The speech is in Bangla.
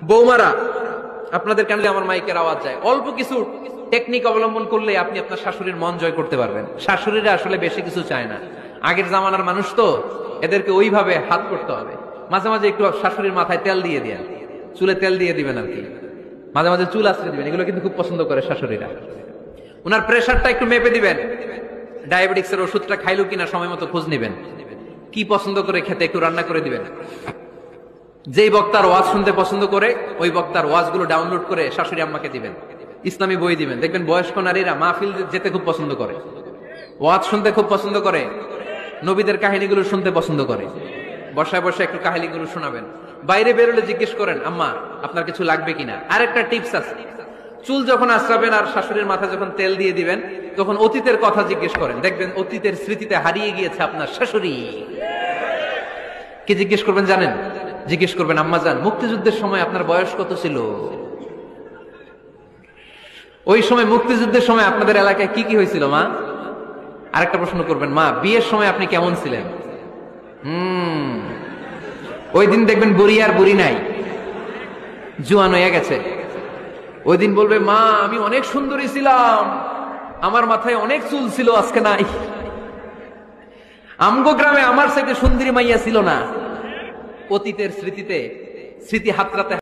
বৌমারা, আপনাদের কানে আমার মাইকের আওয়াজ যায়, অল্প কিছু টেকনিক অবলম্বন করলে আপনি আপনার শাশুড়ির মন জয় করতে পারবেন। শাশুড়িরা আসলে বেশি কিছু চায় না, আগের জামানার মানুষ তো, এদেরকে ওইভাবে হাত করতে হবে। মাঝে মাঝে একটু শাশুড়ির মাথায় তেল দিয়ে দেন, চুলে তেল দিয়ে দিবেন আর কি, মাঝে মাঝে চুল আশ্রে দিবেন, এগুলো কিন্তু খুব পছন্দ করে শাশুড়িরা। ওনার প্রেশারটা একটু মেপে দিবেন, ডায়াবেটিক্সের ওষুধটা খাইলো কিনা সময় মতো খোঁজ নিবেন, কি পছন্দ করে খেতে একটু রান্না করে দিবেন। যেই বক্তার ওয়াজ শুনতে পছন্দ করে ওই বক্তার ওয়াজগুলো ডাউনলোড করে শাশুড়ি আম্মাকে দিবেন, ইসলামী বই দিবেন। দেখবেন বয়স্ক নারীরা মাহফিল যেতে খুব পছন্দ করে, ওয়াজ শুনতে খুব পছন্দ করে, নবীদের কাহিনীগুলো শুনতে পছন্দ করে। বসায় বসে একটু কাহিনীগুলো শোনাবেন। বাইরে বেরোলে জিজ্ঞেস করেন, আম্মা আপনার কিছু লাগবে কিনা। আরেকটা টিপস আছে, চুল যখন আশ্রাবেন আর শাশুড়ির মাথায় যখন তেল দিয়ে দিবেন, তখন অতীতের কথা জিজ্ঞেস করেন। দেখবেন অতীতের স্মৃতিতে হারিয়ে গিয়েছে আপনার শাশুড়ি। কি জিজ্ঞেস করবেন জানেন? জিজ্ঞেস করবেন, আম্মা জান, মুক্তিযুদ্ধের সময় আপনার বয়স কত ছিল? ওই সময় মুক্তিযুদ্ধের সময় আপনাদের এলাকায় কি কি হয়েছিল মা? আরেকটা প্রশ্ন করবেন, মা বিয়ের সময় আপনি কেমন ছিলেন? ওই দিন দেখবেন বুড়ি আর বুড়ি নাই, জুয়ান হয়ে গেছে। ওই দিন বলবে, মা আমি অনেক সুন্দরী ছিলাম, আমার মাথায় অনেক চুল ছিল, আজকে নাই। আমগো গ্রামে আমার সাথে সুন্দরী মাইয়া ছিল না। অতীতের স্মৃতিতে স্মৃতি হাতড়াতে